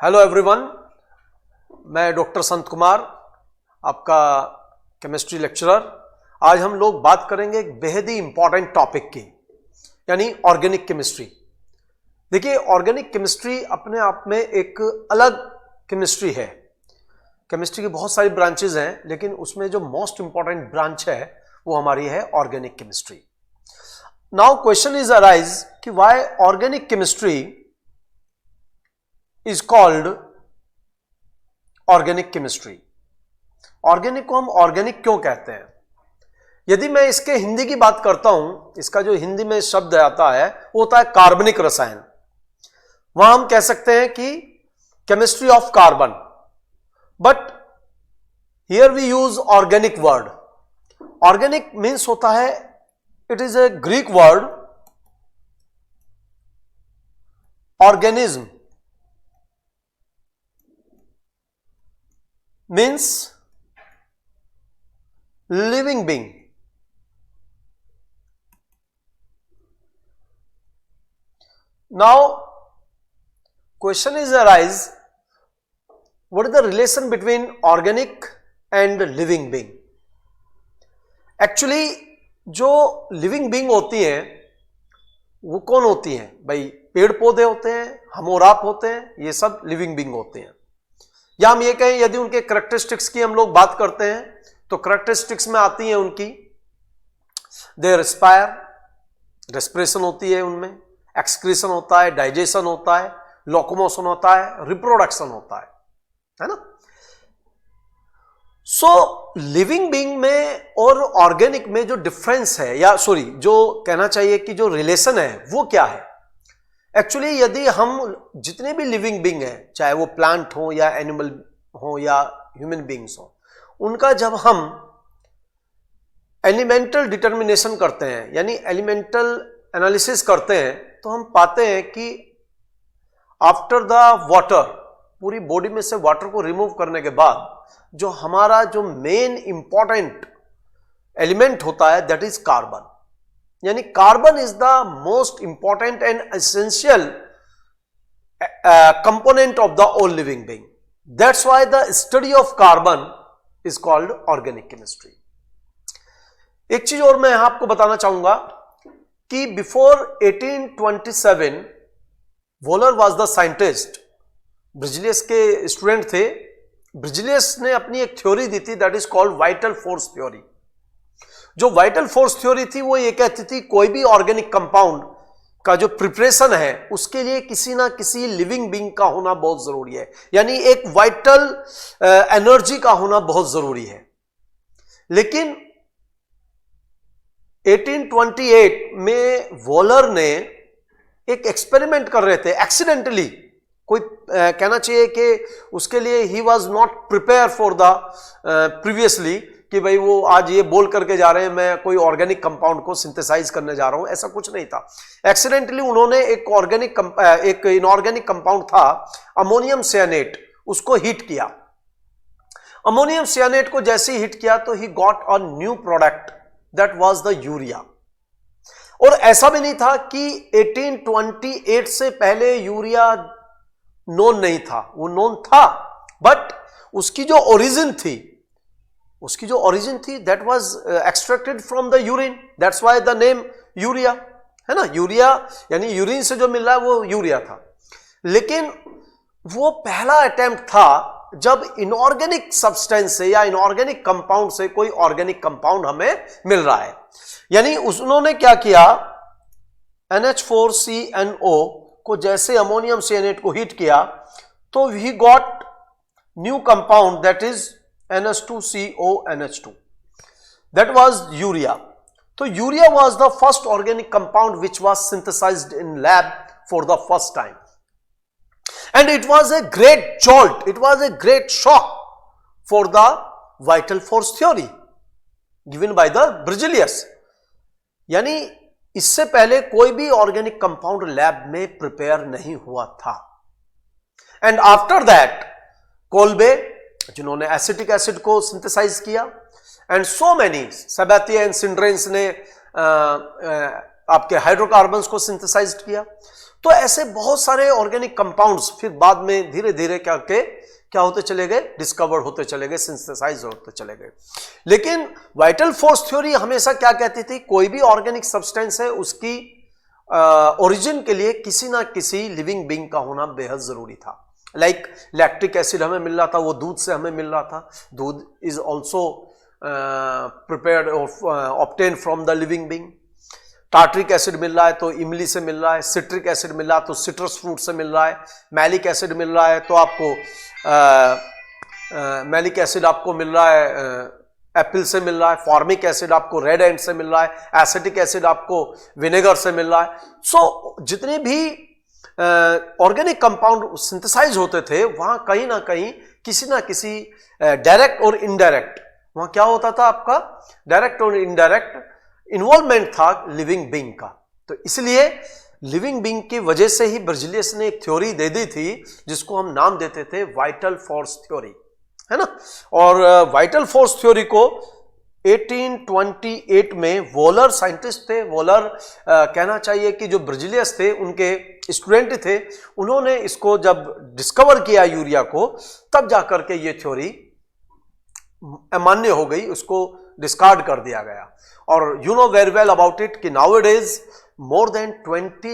Hello everyone, मैं doctor Sant Kumar, आपका chemistry lecturer. आज हम लोग बात करेंगे एक बेहद ही इंपॉर्टेंट टॉपिक की, यानी ऑर्गेनिक केमिस्ट्री। देखिए, ऑर्गेनिक केमिस्ट्री अपने आप में एक अलग केमिस्ट्री है। केमिस्ट्री की बहुत सारी ब्रांचेज हैं, लेकिन उसमें जो मोस्ट इंपॉर्टेंट ब्रांच है वो हमारी है organic chemistry. Now question is arise कि why organic chemistry is called organic chemistry. Organic को हम ऑर्गेनिक क्यों कहते हैं? यदि मैं इसके हिंदी की बात करता हूं, इसका जो हिंदी में शब्द आता है वो होता है कार्बनिक रसायन। वहां हम कह सकते हैं कि chemistry of carbon, but here we use organic word. Organic means होता है, it is a Greek word organism, means living being. Now question is arise, what is the relation between organic and living being? Actually जो living being होती हैं वो कौन होती हैं भाई? पेड़ पौधे होते हैं, हम और आप होते हैं, ये सब लिविंग बीइंग होते हैं। या हम ये कहें, यदि उनके करैक्टरिस्टिक्स की हम लोग बात करते हैं तो करैक्टरिस्टिक्स में आती हैं उनकी, दे रेस्पायर, रेस्पिरेशन होती है उनमें, एक्सक्रीशन होता है, डाइजेशन होता है, लोकोमोशन होता है, रिप्रोडक्शन होता है ना। सो लिविंग बीइंग में और ऑर्गेनिक में जो डिफरेंस है, या सॉरी जो कहना चाहिए कि जो रिलेशन है वो क्या है? एक्चुअली यदि हम जितने भी लिविंग बीइंग हैं, चाहे वो प्लांट हो या एनिमल हो या ह्यूमन बीइंग्स हो, उनका जब हम एलिमेंटल डिटर्मिनेशन करते हैं, यानी एलिमेंटल एनालिसिस करते हैं, तो हम पाते हैं कि आफ्टर द वाटर, पूरी बॉडी में से वाटर को रिमूव करने के बाद जो हमारा जो मेन इंपॉर्टेंट एलिमेंट होता है दैट इज कार्बन। यानी carbon is the most important and essential component of the all living being. That's why the study of carbon is called organic chemistry. एक चीज और मैं आपको बताना चाहूंगा कि before 1827 Wöhler was the scientist, Berzelius के स्टूडेंट थे। ब्रिजिलियस ने अपनी एक थ्योरी दी थी that is called vital force theory. जो वाइटल फोर्स थ्योरी थी वो ये कहती थी कोई भी ऑर्गेनिक कंपाउंड का जो प्रिपरेशन है उसके लिए किसी ना किसी लिविंग बीइंग का होना बहुत जरूरी है, यानी एक वाइटल एनर्जी का होना बहुत जरूरी है। लेकिन 1828 में वॉलर ने एक एक्सपेरिमेंट कर रहे थे एक्सीडेंटली, कोई कहना चाहिए कि उसके लिए he was not prepare for the previously, कि भाई वो आज ये बोल करके जा रहे हैं मैं कोई ऑर्गेनिक कंपाउंड को सिंथेसाइज करने जा रहा हूं, ऐसा कुछ नहीं था। एक्सीडेंटली उन्होंने एक इनऑर्गेनिक कंपाउंड था अमोनियम सियानेट, उसको हीट किया। अमोनियम सियानेट को जैसे ही हीट किया तो he got a new product that was the urea. और ऐसा भी नहीं था कि 1828 से पहले यूरिया नोन नहीं था, वो नोन था, बट उसकी जो ओरिजिन थी that was extracted from the urine, that's why the name urea, है ना। यूरिया यानी यूरिन से जो मिल रहा है वो यूरिया था। लेकिन वो पहला अटेम्प्ट था जब इनऑर्गेनिक सब्सटेंस से या इनऑर्गेनिक कंपाउंड से कोई ऑर्गेनिक कंपाउंड हमें मिल रहा है। यानी उन्होंने क्या किया, NH4CNO को जैसे अमोनियम सियानेट को हीट किया तो he got new compound that is NH2CONH2, that was urea. So urea was the first organic compound which was synthesized in lab for the first time, and it was a great jolt, it was a great shock for the vital force theory given by the Berzelius. यानी इससे पहले कोई भी organic compound lab में prepare नहीं हुआ था। And after that Kolbe, जिन्होंने एसिटिक एसिड को सिंथेसाइज किया, एंड सो मेनी, सबाथिया एंड सिंड्रेंस ने आपके हाइड्रोकार्बन्स को सिंथेसाइज किया। तो ऐसे बहुत सारे ऑर्गेनिक कंपाउंड्स फिर बाद में धीरे धीरे क्या होते चले गए, डिस्कवर्ड होते चले गए, सिंथेसाइज होते चले गए। लेकिन वाइटल फोर्स थ्योरी हमेशा क्या कहती थी, कोई भी ऑर्गेनिक सब्सटेंस है उसकी ओरिजिन के लिए किसी ना किसी लिविंग बीइंग का होना बेहद जरूरी था। लाइक लैक्टिक एसिड हमें मिल रहा था, वो दूध से हमें मिल रहा था। दूध is also prepared obtain from the living being. Tartaric acid मिल रहा है तो इमली से मिल रहा है, सिट्रिक एसिड मिल रहा है तो सिट्रस फ्रूट से मिल रहा है, मैलिक एसिड मिल रहा है तो आपको मैलिक एसिड आपको मिल रहा है एप्पल से मिल रहा है, फॉर्मिक एसिड आपको रेड एंड से मिल रहा है, एसिटिक एसिड आपको विनेगर से मिल रहा है। सो जितने भी ऑर्गेनिक कंपाउंड सिंथेसाइज होते थे वहां कहीं ना कहीं किसी ना किसी डायरेक्ट और इनडायरेक्ट, वहां क्या होता था, आपका डायरेक्ट और इनडायरेक्ट इन्वॉल्वमेंट था लिविंग बीइंग का। तो इसलिए लिविंग बीइंग की वजह से ही बर्जीलियस ने एक थ्योरी दे दी थी जिसको हम नाम देते थे वाइटल फोर्स थ्योरी, है ना। और वाइटल फोर्स थ्योरी को 1828 में वॉलर साइंटिस्ट थे, वॉलर कहना चाहिए कि जो बर्जीलियस थे उनके स्टूडेंट थे, उन्होंने इसको जब डिस्कवर किया यूरिया को, तब जाकर के ये थ्योरी अमान्य हो गई, उसको डिस्कार्ड कर दिया गया। और you know very well about it कि nowadays more than 20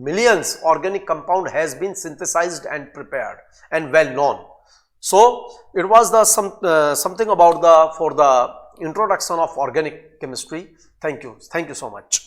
millions organic compound has been synthesized and prepared and well known. So it was the something about the for the introduction of organic chemistry. Thank you so much.